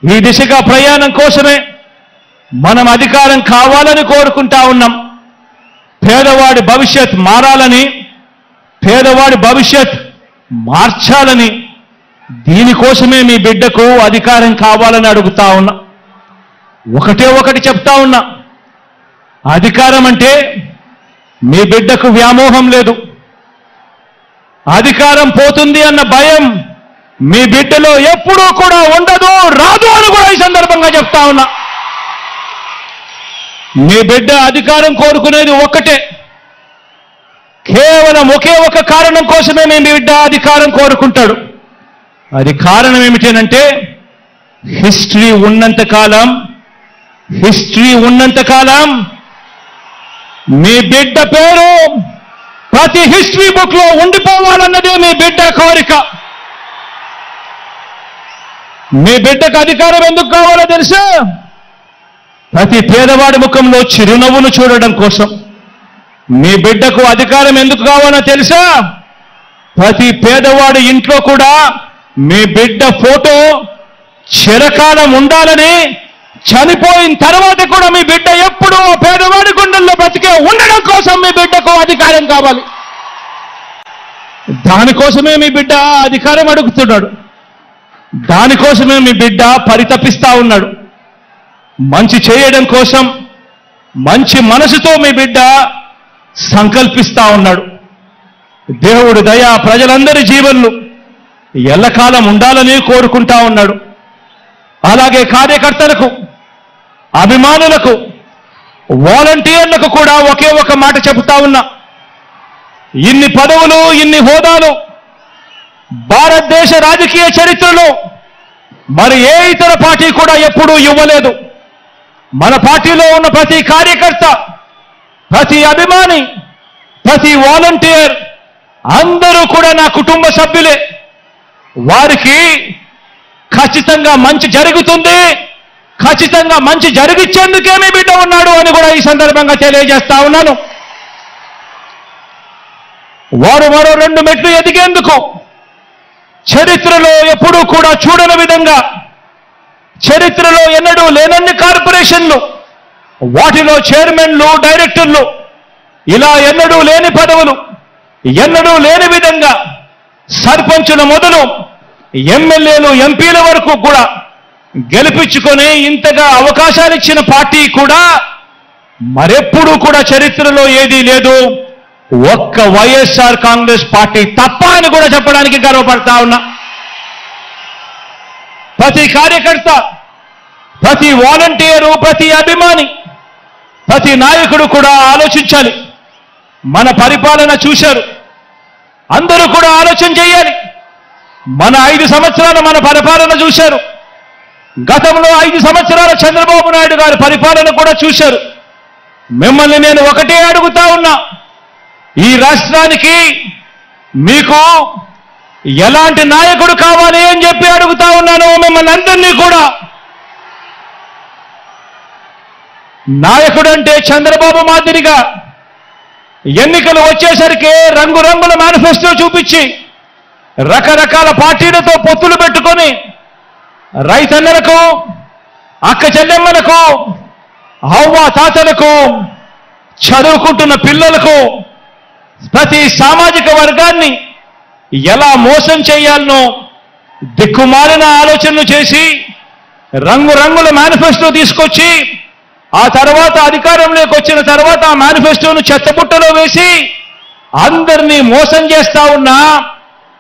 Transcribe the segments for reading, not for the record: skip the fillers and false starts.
ఈ దిశగా ప్రయాణం కోసమే మనం అధికారం కావాలని కోరుకుంటా ఉన్నాం. పేదవాడి భవిష్యత్ మారాలని, పేదవాడి భవిష్యత్ మార్చాలని, దీనికోసమే మీ బిడ్డకు అధికారం కావాలని అడుగుతా ఉన్నా. ఒకటి చెప్తా ఉన్నా, అధికారం అంటే మీ బిడ్డకు వ్యామోహం లేదు. అధికారం పోతుంది అన్న భయం మీ బిడ్డలో ఎప్పుడూ కూడా ఉండదు, రాదు అని కూడా ఈ సందర్భంగా చెప్తా ఉన్నా. మీ బిడ్డ అధికారం కోరుకునేది ఒక్కటే, కేవలం ఒకే ఒక కారణం కోసమే మీ బిడ్డ అధికారం కోరుకుంటాడు. అది కారణం ఏమిటంటే హిస్టరీ ఉన్నంత కాలం మీ బిడ్డ పేరు ప్రతి హిస్టరీ బుక్ లో ఉండిపోవాలన్నదే మీ బిడ్డ కోరిక. మీ బిడ్డకు అధికారం ఎందుకు కావాలో తెలుసా? ప్రతి పేదవాడి ముఖంలో చిరునవ్వును చూడడం కోసం. మీ బిడ్డకు అధికారం ఎందుకు కావాలో తెలుసా? ప్రతి పేదవాడి ఇంట్లో కూడా మీ బిడ్డ ఫోటో చిరకాలం ఉండాలని, చనిపోయిన తర్వాత కూడా మీ బిడ్డ ఎప్పుడూ పేదవాడి గుండెల్లో బతికే ఉండడం కోసం మీ బిడ్డకు అధికారం కావాలి. దానికోసమే మీ బిడ్డ అధికారం అడుగుతున్నాడు. దానికోసమే మీ బిడ్డ పరితపిస్తా ఉన్నాడు. మంచి చేయడం కోసం మంచి మనసుతో మీ బిడ్డ సంకల్పిస్తా ఉన్నాడు. దేవుడు దయ ప్రజలందరి జీవన్లు ఎల్లకాలం ఉండాలని కోరుకుంటా ఉన్నాడు. అలాగే కార్యకర్తలకు, అభిమానులకు, వాలంటీర్లకు కూడా ఒకే ఒక మాట చెబుతా ఉన్నా. ఇన్ని పదవులు, ఇన్ని హోదాలు భారతదేశ రాజకీయ చరిత్రలో మరి ఏ ఇతర పార్టీ కూడా ఎప్పుడూ ఇవ్వలేదు. మన పార్టీలో ఉన్న ప్రతి కార్యకర్త, ప్రతి అభిమాని, ప్రతి వాలంటీర్ అందరూ కూడా నా కుటుంబ సభ్యులే. వారికి ఖచ్చితంగా మంచి జరుగుతుంది, ఖచ్చితంగా మంచి జరిగించేందుకే మీ బిడ్డ ఉన్నాడు అని కూడా ఈ సందర్భంగా తెలియజేస్తా ఉన్నాను. వారు మరో 2 మెట్లు ఎదిగేందుకు చరిత్రలో ఎప్పుడూ కూడా చూడని విధంగా, చరిత్రలో ఎన్నడూ లేనన్ని కార్పొరేషన్లు, వాటిలో చైర్మన్లు, డైరెక్టర్లు, ఇలా ఎన్నడూ లేని పదవులు, ఎన్నడూ లేని విధంగా సర్పంచుల మొదలు ఎమ్మెల్యేలు, ఎంపీల వరకు కూడా గెలిపించుకొని ఇంతగా అవకాశాలు ఇచ్చిన పార్టీ కూడా మరెప్పుడూ కూడా చరిత్రలో ఏదీ లేదు, ఒక్క వైఎస్ఆర్ కాంగ్రెస్ పార్టీ తప్ప అని కూడా చెప్పడానికి గర్వపడతా ఉన్నా. ప్రతి కార్యకర్త, ప్రతి వాలంటీరు, ప్రతి అభిమాని, ప్రతి నాయకుడు కూడా ఆలోచించాలి. మన పరిపాలన చూశారు, అందరూ కూడా ఆలోచన చేయాలి. మన 5 సంవత్సరాలు మన పరిపాలన చూశారు. గతంలో 5 సంవత్సరాల చంద్రబాబు నాయుడు గారి పరిపాలన కూడా చూశారు. మిమ్మల్ని నేను ఒకటే అడుగుతా ఉన్నా, ఈ రాష్ట్రానికి మీకు ఎలాంటి నాయకుడు కావాలి అని చెప్పి అడుగుతా ఉన్నాను మిమ్మల్ని అందరినీ కూడా. నాయకుడు అంటే చంద్రబాబు మాదిరిగా ఎన్నికలు వచ్చేసరికి రంగురంగుల మేనిఫెస్టో చూపించి రకరకాల పార్టీలతో పొత్తులు పెట్టుకొని రైతన్నలకు, అక్క చెల్లెమ్మలకు, అవ్వ తాతలకు, చదువుకుంటున్న పిల్లలకు, ప్రతి సామాజిక వర్గాన్ని ఎలా మోసం చేయాలనో దిక్కుమాలిన ఆలోచనలు చేసి రంగురంగుల మేనిఫెస్టో తీసుకొచ్చి ఆ తర్వాత అధికారంలోకి వచ్చిన తర్వాత ఆ మేనిఫెస్టోను చెత్తబుట్టలో వేసి అందరినీ మోసం చేస్తా ఉన్నా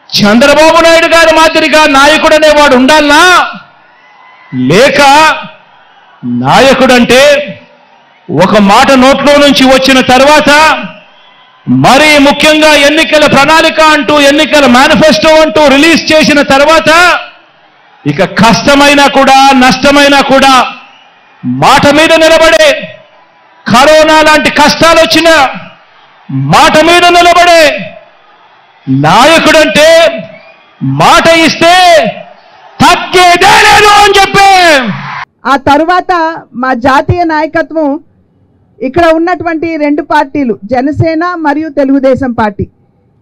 చంద్రబాబు నాయుడు గారి మాదిరిగా నాయకుడు అనేవాడు ఉండాలనా? లేక నాయకుడంటే ఒక మాట నోట్లో నుంచి వచ్చిన తర్వాత మరీ ముఖ్యంగా ఎన్నికల ప్రణాళిక అంటూ, ఎన్నికల మేనిఫెస్టో అంటూ రిలీజ్ చేసిన తర్వాత ఇక కష్టమైనా కూడా నష్టమైనా కూడా మాట మీద నిలబడే, కరోనా లాంటి కష్టాలు వచ్చినా మాట మీద నిలబడే నాయకుడంటే మాట ఇస్తే తగ్గేదే లేదు అని చెప్పి ఆ తరువాత మా జాతీయ నాయకత్వం ఇక్కడ ఉన్నటువంటి 2 పార్టీలు, జనసేన మరియు తెలుగుదేశం పార్టీ,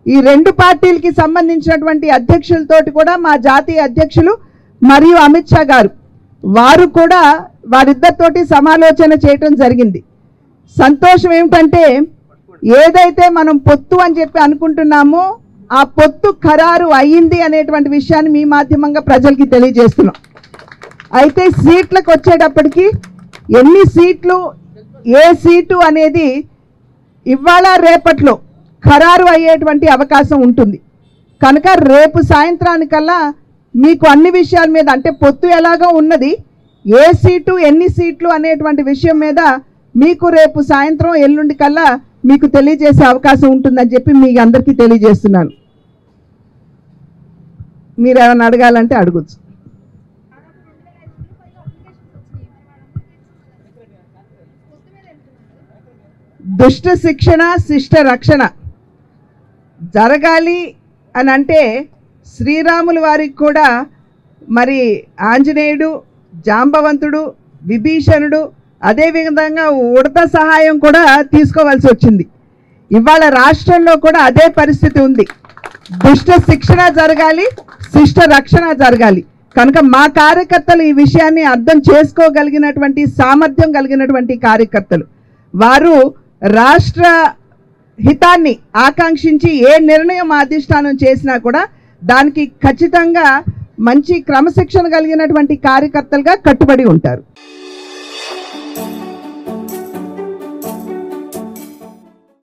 ఈ 2 పార్టీలకి సంబంధించినటువంటి అధ్యక్షులతోటి కూడా మా జాతీయ అధ్యక్షులు మరియు అమిత్ షా గారు వారు కూడా వారిద్దరితోటి సమాలోచన చేయటం జరిగింది. సంతోషం ఏమిటంటే ఏదైతే మనం పొత్తు అని చెప్పి అనుకుంటున్నామో ఆ పొత్తు ఖరారు అయ్యింది అనేటువంటి విషయాన్ని మీ మాధ్యమంగా ప్రజలకి తెలియజేస్తున్నాం. అయితే సీట్లకు వచ్చేటప్పటికి ఎన్ని సీట్లు, ఏ సీటు అనేది ఇవాళ రేపట్లో ఖరారు అయ్యేటువంటి అవకాశం ఉంటుంది. కనుక రేపు సాయంత్రానికల్లా మీకు అన్ని విషయాల మీద, అంటే పొత్తు ఎలాగో ఉన్నది, ఏ సీటు ఎన్ని సీట్లు అనేటువంటి విషయం మీద మీకు రేపు సాయంత్రం ఎల్లుండి కల్లా మీకు తెలియజేసే అవకాశం ఉంటుందని చెప్పి మీ అందరికీ తెలియజేస్తున్నాను. మీరు ఏమైనా అడగాలంటే అడగచ్చు. దుష్ట శిక్షణ శిష్ట రక్షణ జరగాలి అని అంటే శ్రీరాముల వారికి కూడా మరి ఆంజనేయుడు, జాంబవంతుడు, విభీషణుడు, అదేవిధంగా ఉడత సహాయం కూడా తీసుకోవాల్సి వచ్చింది. ఇవాళ రాష్ట్రంలో కూడా అదే పరిస్థితి ఉంది. దుష్ట శిక్షణ జరగాలి, శిష్ట రక్షణ జరగాలి. కనుక మా కార్యకర్తలు ఈ విషయాన్ని అర్థం చేసుకోగలిగినటువంటి సామర్థ్యం కలిగినటువంటి కార్యకర్తలు. వారు రాష్ట్ర హితాన్ని ఆకాంక్షించి ఏ నిర్ణయం అధిష్టానం చేసినా కూడా దానికి ఖచ్చితంగా మంచి క్రమశిక్షణ కలిగినటువంటి కార్యకర్తలుగా కట్టుబడి ఉంటారు.